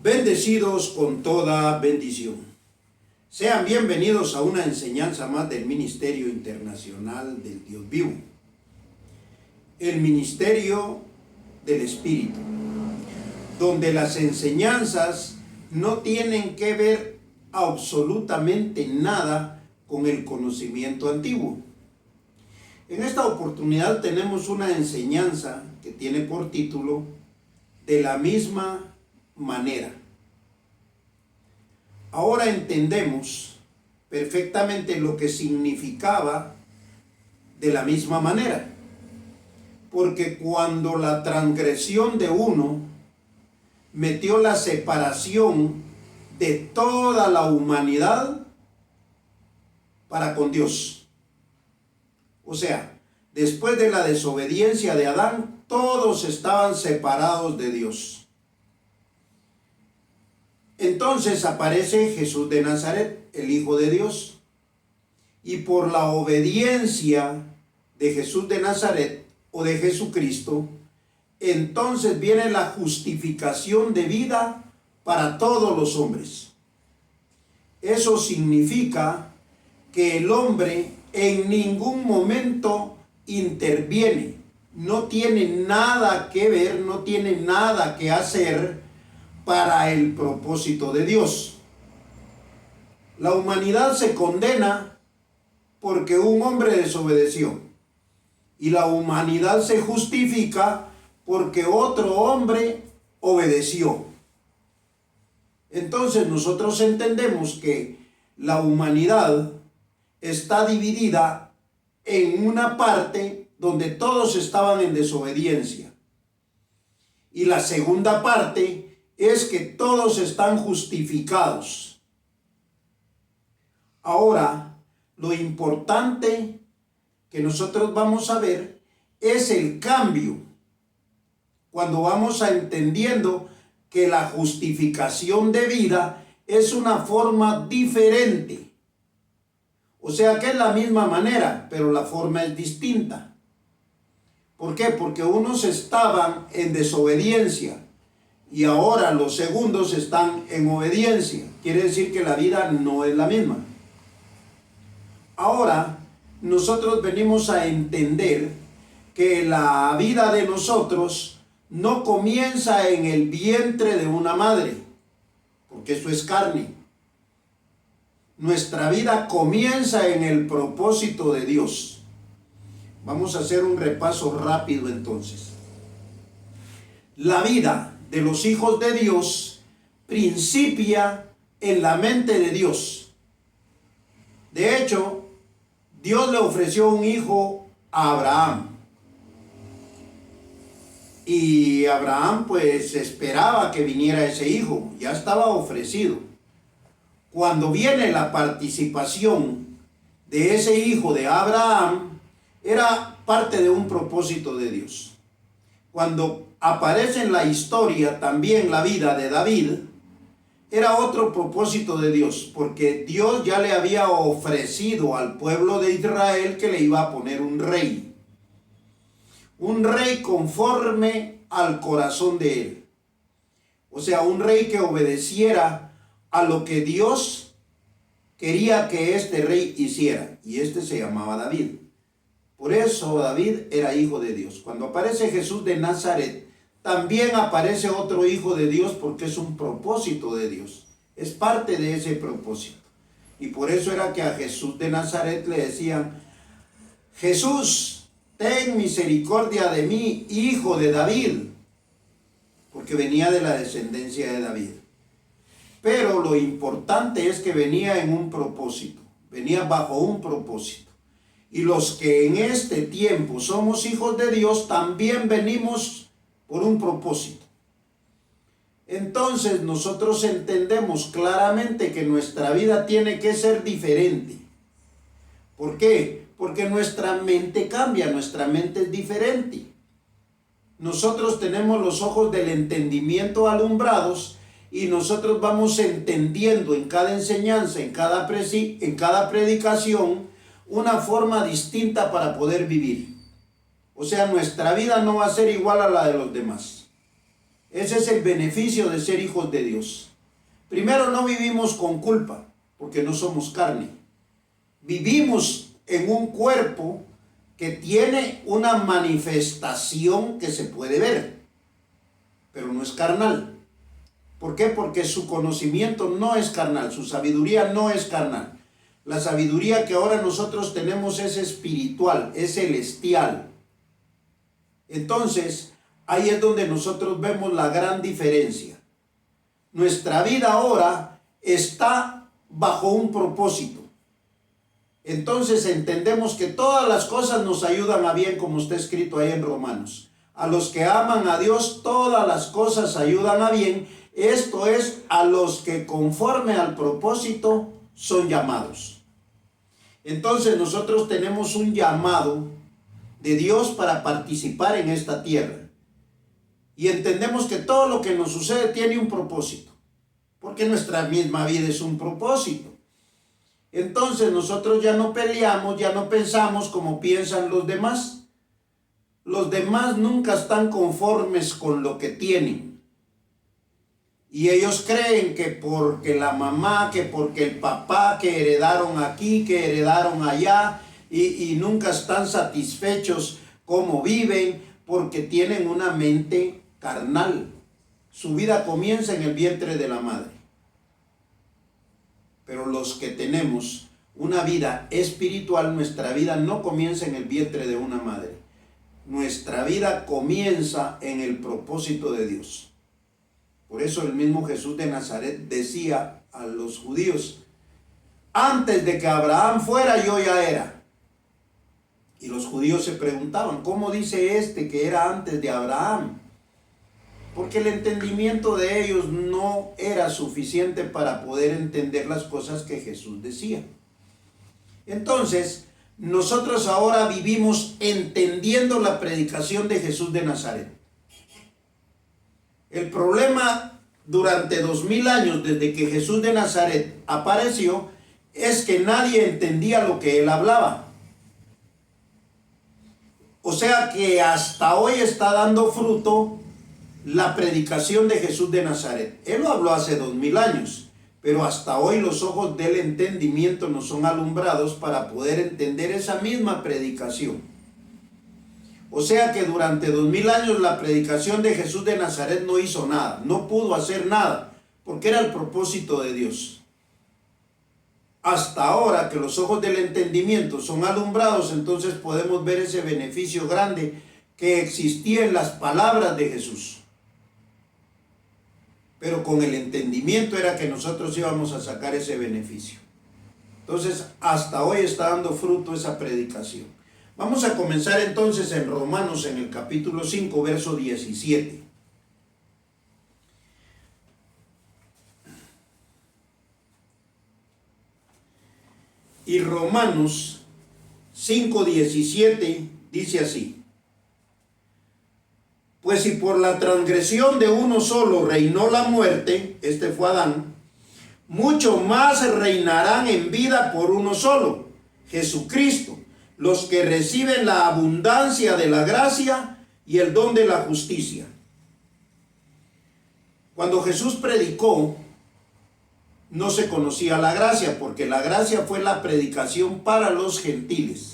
Bendecidos con toda bendición. Sean bienvenidos a una enseñanza más del Ministerio Internacional del Dios Vivo. El Ministerio del Espíritu, donde las enseñanzas no tienen que ver absolutamente nada con el conocimiento antiguo. En esta oportunidad tenemos una enseñanza que tiene por título De la misma manera. Ahora entendemos perfectamente lo que significaba de la misma manera, porque cuando la transgresión de uno metió la separación de toda la humanidad para con Dios. O sea, después de la desobediencia de Adán, todos estaban separados de Dios. Entonces aparece Jesús de Nazaret, el Hijo de Dios, y por la obediencia de Jesús de Nazaret o de Jesucristo, entonces viene la justificación de vida para todos los hombres. Eso significa que el hombre en ningún momento interviene, no tiene nada que ver, no tiene nada que hacer para el propósito de Dios. La humanidad se condena porque un hombre desobedeció, y la humanidad se justifica porque otro hombre obedeció. Entonces nosotros entendemos que la humanidad está dividida en una parte donde todos estaban en desobediencia, y la segunda parte es que todos están justificados. Ahora, lo importante que nosotros vamos a ver es el cambio, cuando vamos a entendiendo que la justificación de vida es una forma diferente. O sea que es la misma manera, pero la forma es distinta. ¿Por qué? Porque unos estaban en desobediencia y ahora los segundos están en obediencia. Quiere decir que la vida no es la misma. Ahora nosotros venimos a entender que la vida de nosotros no comienza en el vientre de una madre, porque eso es carne. Nuestra vida comienza en el propósito de Dios. Vamos a hacer un repaso rápido entonces. La vida de los hijos de Dios principia en la mente de Dios. De hecho, Dios le ofreció un hijo a Abraham. Y Abraham pues esperaba que viniera ese hijo, ya estaba ofrecido. Cuando viene la participación de ese hijo de Abraham, era parte de un propósito de Dios. Cuando aparece en la historia también la vida de David, era otro propósito de Dios, porque Dios ya le había ofrecido al pueblo de Israel que le iba a poner un rey conforme al corazón de él. O sea, un rey que obedeciera a lo que Dios quería que este rey hiciera, y este se llamaba David. Por eso David era hijo de Dios. Cuando aparece Jesús de Nazaret, también aparece otro hijo de Dios, porque es un propósito de Dios. Es parte de ese propósito. Y por eso era que a Jesús de Nazaret le decían: Jesús, ten misericordia de mí, hijo de David, porque venía de la descendencia de David. Pero lo importante es que venía en un propósito, venía bajo un propósito. Y los que en este tiempo somos hijos de Dios también venimos por un propósito. Entonces nosotros entendemos claramente que nuestra vida tiene que ser diferente. ¿Por qué? Porque nuestra mente cambia, nuestra mente es diferente. Nosotros tenemos los ojos del entendimiento alumbrados y nosotros vamos entendiendo en cada enseñanza, en cada predicación, una forma distinta para poder vivir. O sea, nuestra vida no va a ser igual a la de los demás. Ese es el beneficio de ser hijos de Dios. Primero, no vivimos con culpa, porque no somos carne. Vivimos en un cuerpo que tiene una manifestación que se puede ver, pero no es carnal. ¿Por qué? Porque su conocimiento no es carnal, su sabiduría no es carnal. La sabiduría que ahora nosotros tenemos es espiritual, es celestial. Entonces, ahí es donde nosotros vemos la gran diferencia. Nuestra vida ahora está bajo un propósito. Entonces entendemos que todas las cosas nos ayudan a bien, como está escrito ahí en Romanos. A los que aman a Dios, todas las cosas ayudan a bien. Esto es, a los que conforme al propósito son llamados. Entonces nosotros tenemos un llamado de Dios para participar en esta tierra. Y entendemos que todo lo que nos sucede tiene un propósito. Porque nuestra misma vida es un propósito. Entonces nosotros ya no peleamos, ya no pensamos como piensan los demás. Los demás nunca están conformes con lo que tienen. Y ellos creen que porque la mamá, que porque el papá, que heredaron aquí, que heredaron allá, y nunca están satisfechos como viven, porque tienen una mente carnal. Su vida comienza en el vientre de la madre. Pero los que tenemos una vida espiritual, nuestra vida no comienza en el vientre de una madre. Nuestra vida comienza en el propósito de Dios. Por eso el mismo Jesús de Nazaret decía a los judíos: antes de que Abraham fuera, yo ya era. Y los judíos se preguntaban: ¿cómo dice este que era antes de Abraham? Porque el entendimiento de ellos no era suficiente para poder entender las cosas que Jesús decía. Entonces, nosotros ahora vivimos entendiendo la predicación de Jesús de Nazaret. El problema durante 2000 años, desde que Jesús de Nazaret apareció, es que nadie entendía lo que él hablaba. O sea que hasta hoy está dando fruto la predicación de Jesús de Nazaret. Él lo habló hace 2000 años, pero hasta hoy los ojos del entendimiento nos son alumbrados para poder entender esa misma predicación. O sea que durante 2000 años la predicación de Jesús de Nazaret no hizo nada, no pudo hacer nada, porque era el propósito de Dios. Hasta ahora que los ojos del entendimiento son alumbrados, entonces podemos ver ese beneficio grande que existía en las palabras de Jesús. Pero con el entendimiento era que nosotros íbamos a sacar ese beneficio. Entonces, hasta hoy está dando fruto esa predicación. Vamos a comenzar entonces en Romanos, en el capítulo 5, verso 17. Y Romanos 5:17 dice así: pues si por la transgresión de uno solo reinó la muerte, este fue Adán, mucho más reinarán en vida por uno solo, Jesucristo, los que reciben la abundancia de la gracia y el don de la justicia. Cuando Jesús predicó, no se conocía la gracia, porque la gracia fue la predicación para los gentiles.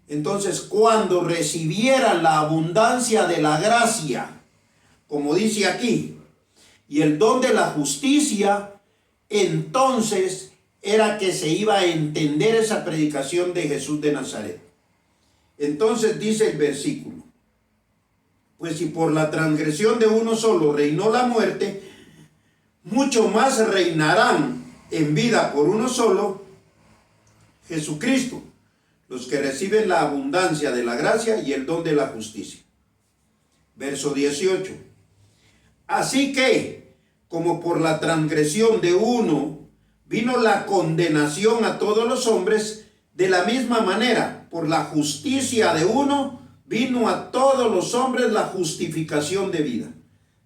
Entonces, cuando recibieran la abundancia de la gracia, como dice aquí, y el don de la justicia, entonces era que se iba a entender esa predicación de Jesús de Nazaret. Entonces dice el versículo: pues si por la transgresión de uno solo reinó la muerte, mucho más reinarán en vida por uno solo, Jesucristo, los que reciben la abundancia de la gracia y el don de la justicia. Verso 18. Así que, como por la transgresión de uno vino la condenación a todos los hombres, de la misma manera, por la justicia de uno, vino a todos los hombres la justificación de vida.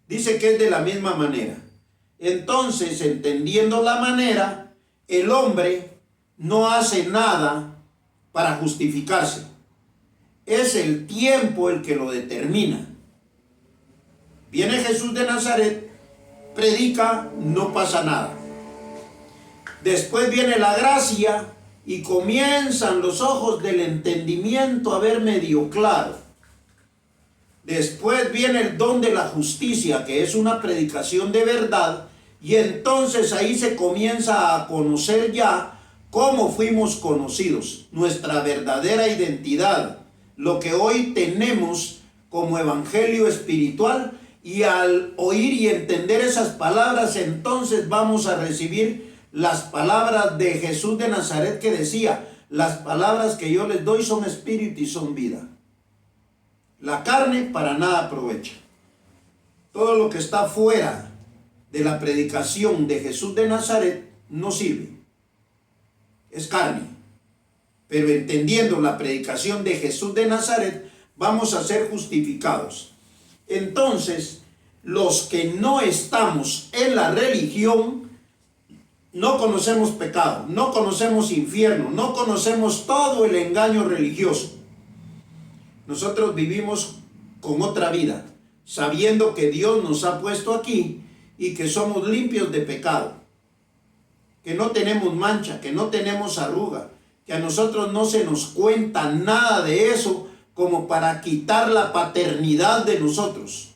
Dice que es de la misma manera. Entonces, entendiendo la manera, el hombre no hace nada para justificarse. Es el tiempo el que lo determina. Viene Jesús de Nazaret, predica, no pasa nada. Después viene la gracia y comienzan los ojos del entendimiento a ver medio claro. Después viene el don de la justicia, que es una predicación de verdad, y entonces ahí se comienza a conocer ya cómo fuimos conocidos, nuestra verdadera identidad, lo que hoy tenemos como evangelio espiritual. Y al oír y entender esas palabras, entonces vamos a recibir las palabras de Jesús de Nazaret, que decía: las palabras que yo les doy son espíritu y son vida. La carne para nada aprovecha. Todo lo que está fuera de la predicación de Jesús de Nazaret no sirve. Es carne. Pero entendiendo la predicación de Jesús de Nazaret, vamos a ser justificados. Entonces, los que no estamos en la religión, no conocemos pecado, no conocemos infierno, no conocemos todo el engaño religioso. Nosotros vivimos con otra vida, sabiendo que Dios nos ha puesto aquí y que somos limpios de pecado, que no tenemos mancha, que no tenemos arruga, que a nosotros no se nos cuenta nada de eso como para quitar la paternidad de nosotros.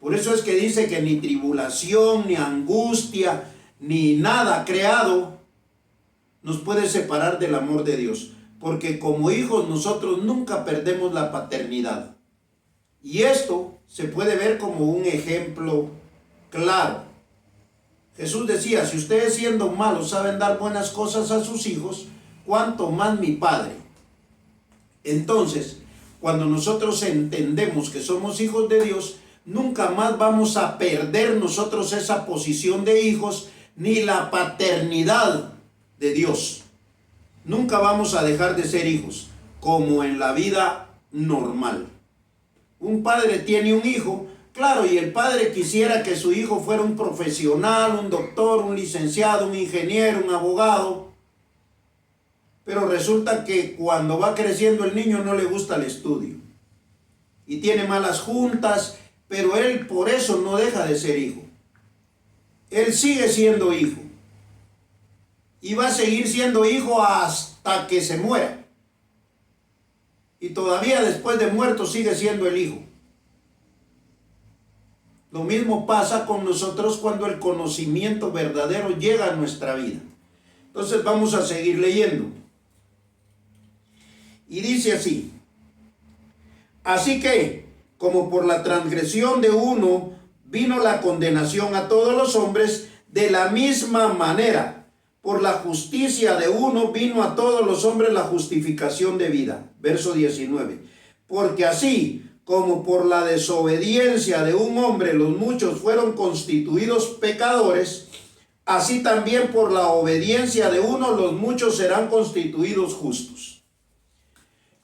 Por eso es que dice que ni tribulación, ni angustia, ni nada creado nos puede separar del amor de Dios. Porque como hijos nosotros nunca perdemos la paternidad. Y esto se puede ver como un ejemplo claro. Jesús decía: si ustedes siendo malos saben dar buenas cosas a sus hijos, ¿cuánto más mi Padre? Entonces, cuando nosotros entendemos que somos hijos de Dios, nunca más vamos a perder nosotros esa posición de hijos, ni la paternidad de Dios. Nunca vamos a dejar de ser hijos, como en la vida normal. Un padre tiene un hijo, claro, y el padre quisiera que su hijo fuera un profesional, un doctor, un licenciado, un ingeniero, un abogado. Pero resulta que cuando va creciendo el niño no le gusta el estudio. Y tiene malas juntas, pero él por eso no deja de ser hijo. Él sigue siendo hijo. Y va a seguir siendo hijo hasta que se muera. Y todavía después de muerto sigue siendo el hijo. Lo mismo pasa con nosotros cuando el conocimiento verdadero llega a nuestra vida. Entonces vamos a seguir leyendo. Y dice así: así que, como por la transgresión de uno vino la condenación a todos los hombres, de la misma manera, por la justicia de uno vino a todos los hombres la justificación de vida. Verso 19. Porque así como por la desobediencia de un hombre los muchos fueron constituidos pecadores, así también por la obediencia de uno los muchos serán constituidos justos.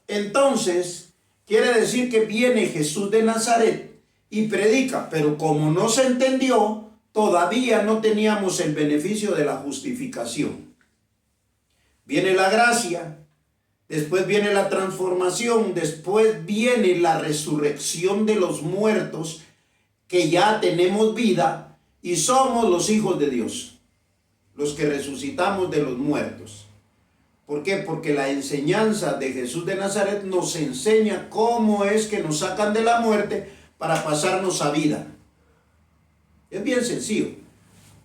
Entonces, quiere decir que viene Jesús de Nazaret y predica, pero como no se entendió, todavía no teníamos el beneficio de la justificación. Viene la gracia, después viene la transformación, después viene la resurrección de los muertos, que ya tenemos vida y somos los hijos de Dios, los que resucitamos de los muertos. ¿Por qué? Porque la enseñanza de Jesús de Nazaret nos enseña cómo es que nos sacan de la muerte para pasarnos a vida. Es bien sencillo,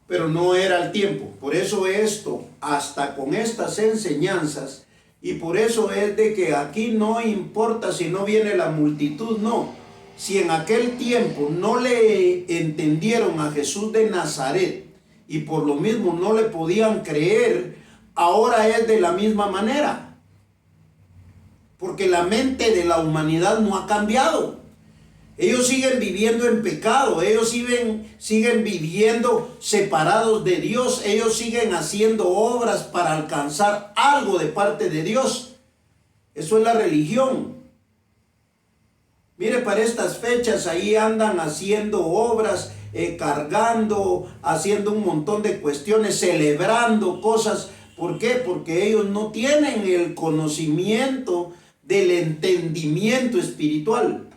pero no era el tiempo. Por eso esto, hasta con estas enseñanzas, y por eso es de que aquí no importa si no viene la multitud, no. Si en aquel tiempo no le entendieron a Jesús de Nazaret y por lo mismo no le podían creer, ahora es de la misma manera. Porque la mente de la humanidad no ha cambiado. Ellos siguen viviendo en pecado, ellos siguen viviendo separados de Dios, ellos siguen haciendo obras para alcanzar algo de parte de Dios. Eso es la religión. Mire, para estas fechas ahí andan haciendo obras, cargando, haciendo un montón de cuestiones, celebrando cosas. ¿Por qué? Porque ellos no tienen el conocimiento del entendimiento espiritual.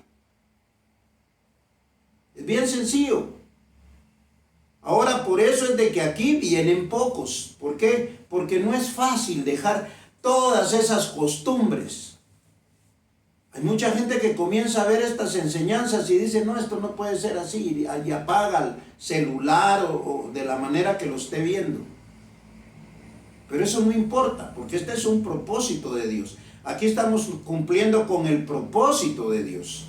Es Es bien sencillo. Ahora por eso es de que aquí vienen pocos. ¿Por qué? Porque no es fácil dejar todas esas costumbres. Hay mucha gente que comienza a ver estas enseñanzas y dice, no, esto no puede ser así, y apaga el celular o de la manera que lo esté viendo. Pero eso no importa, porque este es un propósito de Dios. Aquí estamos cumpliendo con el propósito de Dios.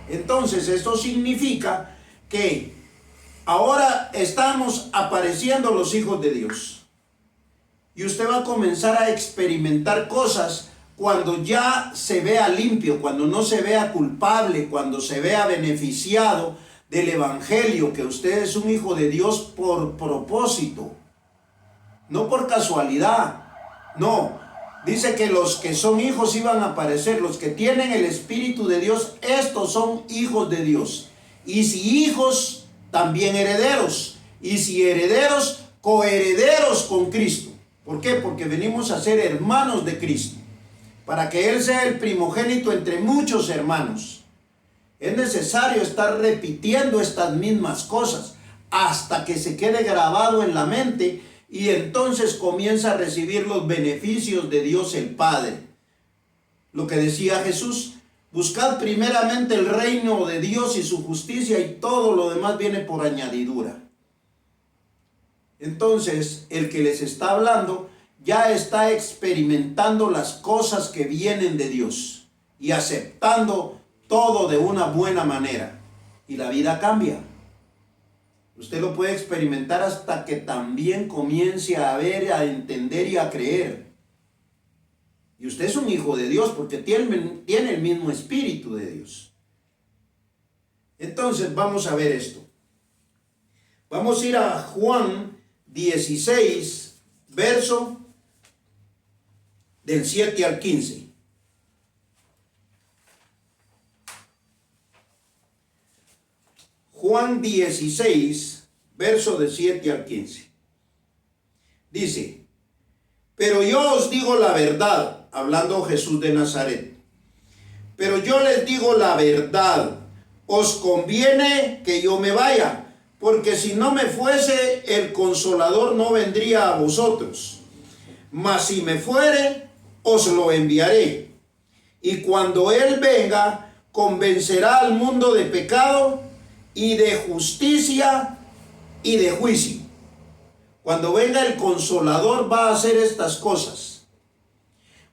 Entonces, esto significa que ahora estamos apareciendo los hijos de Dios. Y usted va a comenzar a experimentar cosas cuando ya se vea limpio, cuando no se vea culpable, cuando se vea beneficiado del evangelio, que usted es un hijo de Dios por propósito, no por casualidad. No, dice que los que son hijos iban a aparecer, los que tienen el Espíritu de Dios, estos son hijos de Dios. Y si hijos, también herederos. Y si herederos, coherederos con Cristo. ¿Por qué? Porque venimos a ser hermanos de Cristo, para que Él sea el primogénito entre muchos hermanos. Es necesario estar repitiendo estas mismas cosas hasta que se quede grabado en la mente y entonces comienza a recibir los beneficios de Dios el Padre. Lo que decía Jesús, buscad primeramente el reino de Dios y su justicia y todo lo demás viene por añadidura. Entonces, el que les está hablando ya está experimentando las cosas que vienen de Dios y aceptando todo de una buena manera. Y la vida cambia. Usted lo puede experimentar hasta que también comience a ver, a entender y a creer. Y usted es un hijo de Dios porque tiene el mismo espíritu de Dios. Entonces vamos a ver esto. Vamos a ir a Juan 16, verso del 7 al 15. Juan 16, verso del 7 al 15. Dice, pero yo os digo la verdad, hablando Jesús de Nazaret. Pero yo les digo la verdad, os conviene que yo me vaya, porque si no me fuese, el Consolador no vendría a vosotros. Mas si me fuere, os lo enviaré. Y cuando Él venga, convencerá al mundo de pecado y de justicia y de juicio. Cuando venga el Consolador va a hacer estas cosas.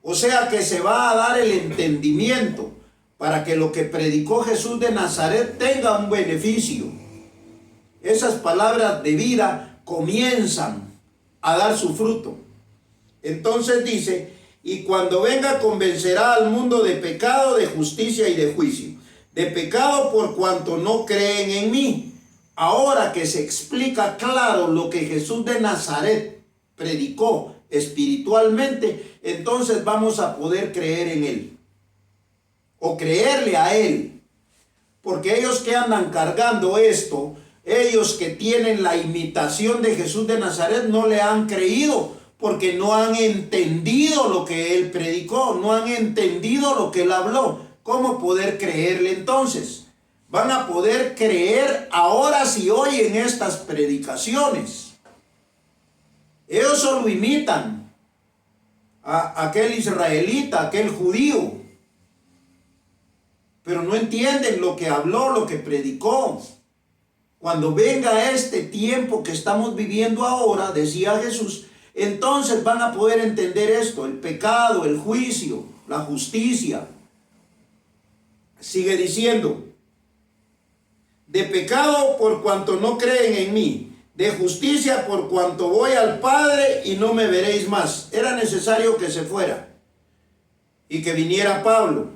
O sea que se va a dar el entendimiento para que lo que predicó Jesús de Nazaret tenga un beneficio. Esas palabras de vida comienzan a dar su fruto. Entonces dice, y cuando venga convencerá al mundo de pecado, de justicia y de juicio. De pecado por cuanto no creen en mí. Ahora que se explica claro lo que Jesús de Nazaret predicó espiritualmente, entonces vamos a poder creer en Él. O creerle a Él. Porque ellos que andan cargando esto, ellos que tienen la imitación de Jesús de Nazaret, no le han creído. Porque no han entendido lo que Él predicó, no han entendido lo que Él habló. ¿Cómo poder creerle entonces? Van a poder creer ahora si oyen estas predicaciones. Ellos solo imitan a aquel israelita, aquel judío. Pero no entienden lo que habló, lo que predicó. Cuando venga este tiempo que estamos viviendo ahora, decía Jesús, entonces van a poder entender esto, el pecado, el juicio, la justicia. Sigue diciendo, de pecado por cuanto no creen en mí, de justicia por cuanto voy al Padre y no me veréis más. Era necesario que se fuera y que viniera Pablo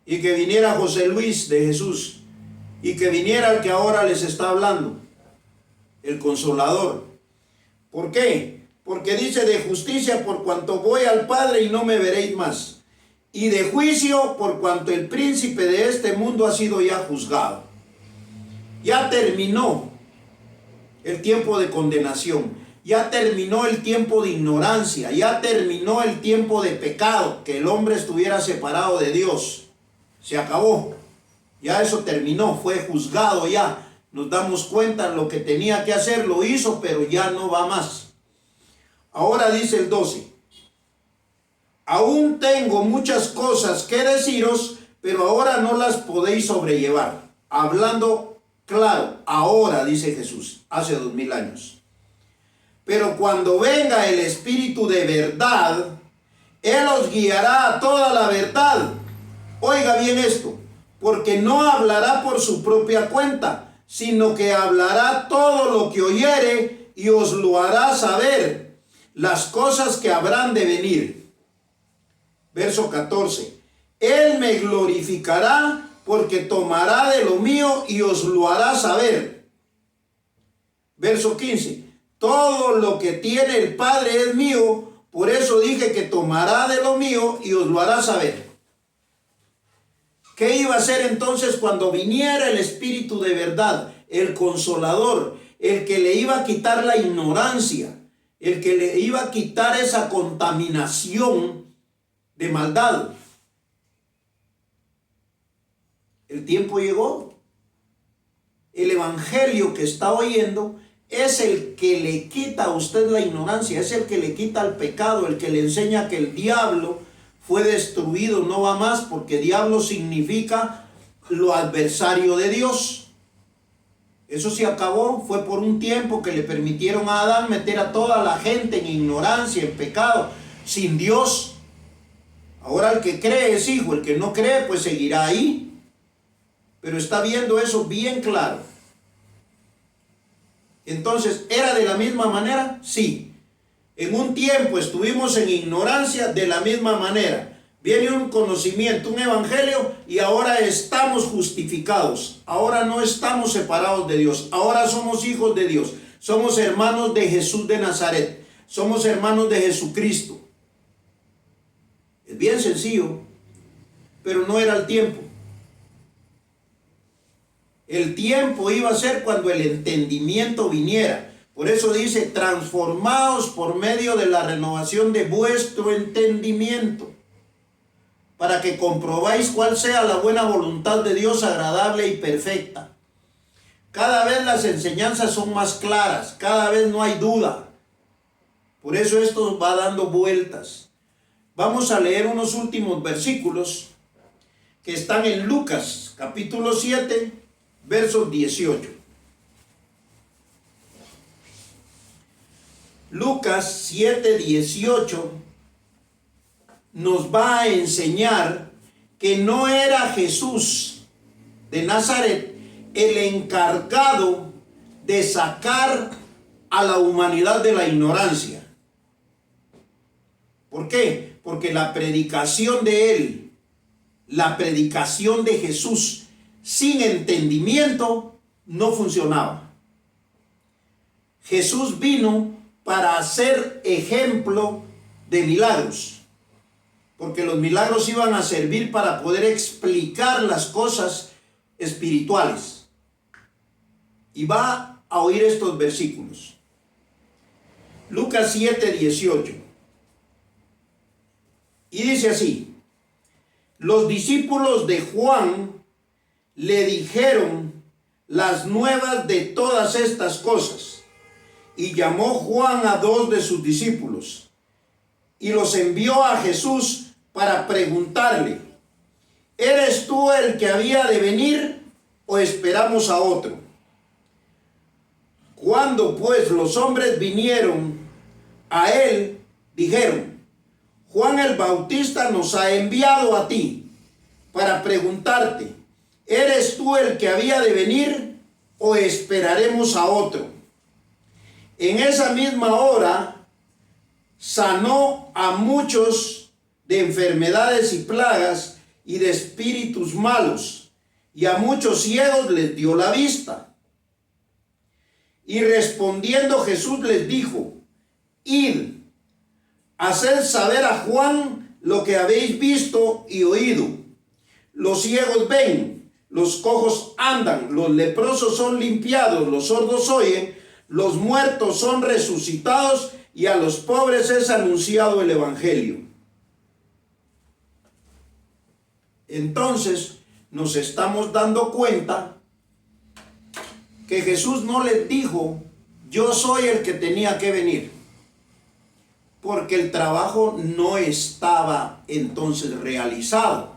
y que viniera José Luis de Jesús y que viniera el que ahora les está hablando, el Consolador. ¿Por qué? Porque dice de justicia por cuanto voy al Padre y no me veréis más. Y de juicio por cuanto el príncipe de este mundo ha sido ya juzgado. Ya terminó el tiempo de condenación. Ya terminó el tiempo de ignorancia. Ya terminó el tiempo de pecado. Que el hombre estuviera separado de Dios. Se acabó. Ya eso terminó, fue juzgado ya. Nos damos cuenta, lo que tenía que hacer lo hizo, pero ya no va más. Ahora dice el 12. Aún tengo muchas cosas que deciros, pero ahora no las podéis sobrellevar. Hablando claro, ahora, dice Jesús, hace 2000 años. Pero cuando venga el Espíritu de verdad, Él os guiará a toda la verdad. Oiga bien esto, porque no hablará por su propia cuenta, sino que hablará todo lo que oyere y os lo hará saber, las cosas que habrán de venir. Verso 14. Él me glorificará porque tomará de lo mío y os lo hará saber. Verso 15. Todo lo que tiene el Padre es mío, por eso dije que tomará de lo mío y os lo hará saber. ¿Qué iba a hacer entonces cuando viniera el Espíritu de verdad, el Consolador, el que le iba a quitar la ignorancia, el que le iba a quitar esa contaminación de maldad? El tiempo llegó. El evangelio que está oyendo es el que le quita a usted la ignorancia, es el que le quita el pecado, el que le enseña que el diablo fue destruido, no va más, porque diablo significa lo adversario de Dios. Eso se acabó, fue por un tiempo que le permitieron a Adán meter a toda la gente en ignorancia, en pecado, sin Dios. Ahora el que cree es hijo, el que no cree pues seguirá ahí. Pero está viendo eso bien claro. Entonces, ¿era de la misma manera? Sí. En un tiempo estuvimos en ignorancia de la misma manera. Viene un conocimiento, un evangelio, y ahora estamos justificados. Ahora no estamos separados de Dios. Ahora somos hijos de Dios. Somos hermanos de Jesús de Nazaret. Somos hermanos de Jesucristo. Es bien sencillo, pero no era el tiempo. El tiempo iba a ser cuando el entendimiento viniera. Por eso dice, transformaos por medio de la renovación de vuestro entendimiento, para que comprobáis cuál sea la buena voluntad de Dios, agradable y perfecta. Cada vez las enseñanzas son más claras, cada vez no hay duda. Por eso esto va dando vueltas. Vamos a leer unos últimos versículos que están en Lucas, capítulo 7, versos 18. Lucas 7, 18 nos va a enseñar que no era Jesús de Nazaret el encargado de sacar a la humanidad de la ignorancia. ¿Por qué? Porque la predicación de él, la predicación de Jesús sin entendimiento no funcionaba. Jesús vino para hacer ejemplo de milagros, porque los milagros iban a servir para poder explicar las cosas espirituales. Y va a oír estos versículos. Lucas 7, 18. Y dice así: los discípulos de Juan le dijeron las nuevas de todas estas cosas, y llamó Juan a 2 de sus discípulos, y los envió a Jesús para preguntarle: ¿eres tú el que había de venir o esperamos a otro? Cuando pues los hombres vinieron a él, dijeron: Juan el Bautista nos ha enviado a ti para preguntarte: ¿eres tú el que había de venir o esperaremos a otro? En esa misma hora sanó a muchos de enfermedades y plagas y de espíritus malos, y a muchos ciegos les dio la vista. Y respondiendo Jesús les dijo: id, haced saber a Juan lo que habéis visto y oído. Los ciegos ven, los cojos andan, los leprosos son limpiados, los sordos oyen, los muertos son resucitados, y a los pobres es anunciado el evangelio. Entonces, nos estamos dando cuenta que Jesús no les dijo, yo soy el que tenía que venir, porque el trabajo no estaba entonces realizado,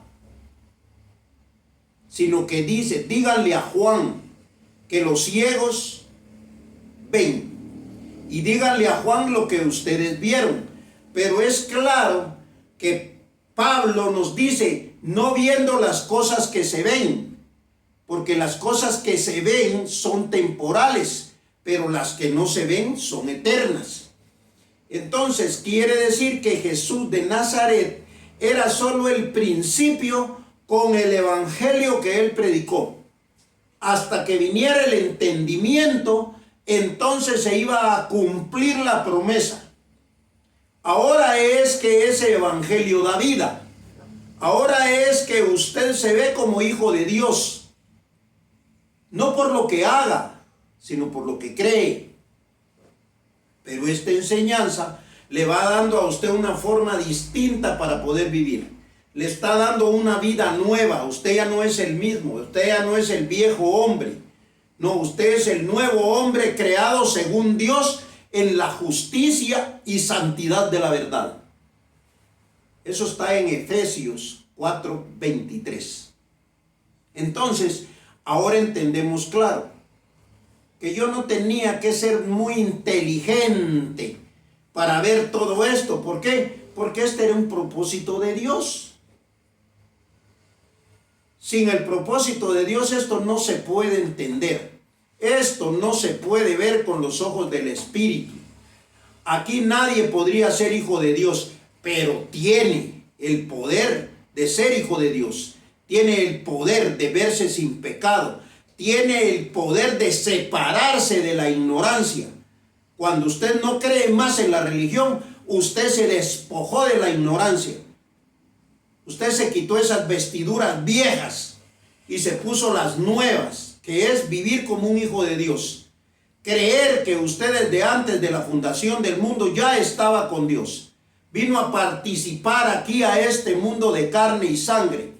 sino que dice, díganle a Juan que los ciegos ven, y díganle a Juan lo que ustedes vieron. Pero es claro que Pablo nos dice, no viendo las cosas que se ven, porque las cosas que se ven son temporales, pero las que no se ven son eternas. Entonces quiere decir que Jesús de Nazaret era solo el principio con el evangelio que él predicó. Hasta que viniera el entendimiento, entonces se iba a cumplir la promesa. Ahora es que ese evangelio da vida. Ahora es que usted se ve como hijo de Dios. No por lo que haga, sino por lo que cree. Pero esta enseñanza le va dando a usted una forma distinta para poder vivir. Le está dando una vida nueva. Usted ya no es el mismo. Usted ya no es el viejo hombre. No, usted es el nuevo hombre creado según Dios en la justicia y santidad de la verdad. Eso está en Efesios 4:23. Entonces, ahora entendemos claro que yo no tenía que ser muy inteligente para ver todo esto. ¿Por qué? Porque este era un propósito de Dios. Sin el propósito de Dios esto no se puede entender. Esto no se puede ver con los ojos del Espíritu. Aquí nadie podría ser hijo de Dios, pero tiene el poder de ser hijo de Dios. Tiene el poder de verse sin pecado. Tiene el poder de separarse de la ignorancia. Cuando usted no cree más en la religión, usted se despojó de la ignorancia. Usted se quitó esas vestiduras viejas y se puso las nuevas, que es vivir como un hijo de Dios. Creer que usted desde antes de la fundación del mundo ya estaba con Dios. Vino a participar aquí a este mundo de carne y sangre.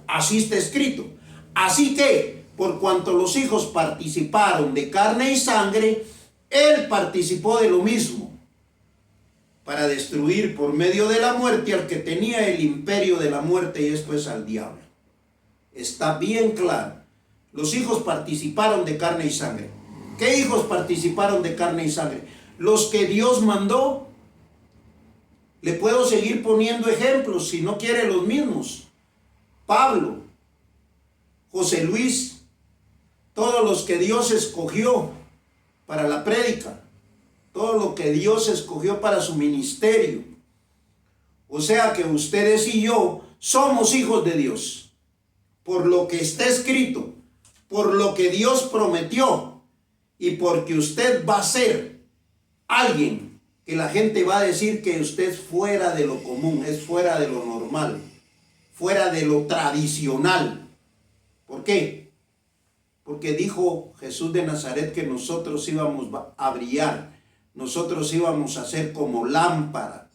Así está escrito. Así que, por cuanto los hijos participaron de carne y sangre, Él participó de lo mismo, para destruir por medio de la muerte al que tenía el imperio de la muerte, y esto es al diablo. Está bien claro. Los hijos participaron de carne y sangre. ¿Qué hijos participaron de carne y sangre? Los que Dios mandó. Le puedo seguir poniendo ejemplos si no quiere los mismos. Pablo, José Luis, todos los que Dios escogió para la prédica, todo lo que Dios escogió para su ministerio. O sea que ustedes y yo somos hijos de Dios, por lo que está escrito, por lo que Dios prometió, y porque usted va a ser alguien que la gente va a decir que usted es fuera de lo común, es fuera de lo normal, fuera de lo tradicional. ¿Por qué? Porque dijo Jesús de Nazaret que nosotros íbamos a brillar. Nosotros íbamos a ser como lámpara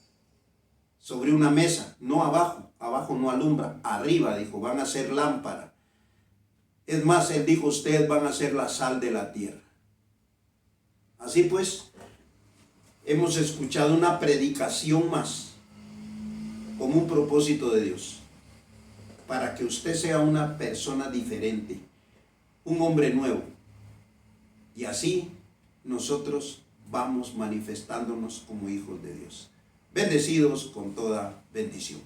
sobre una mesa, no abajo, abajo no alumbra, arriba dijo, van a ser lámpara. Es más, Él dijo, ustedes van a ser la sal de la tierra. Así pues, hemos escuchado una predicación más, con un propósito de Dios, para que usted sea una persona diferente, un hombre nuevo, y así nosotros vamos manifestándonos como hijos de Dios. Bendecidos con toda bendición.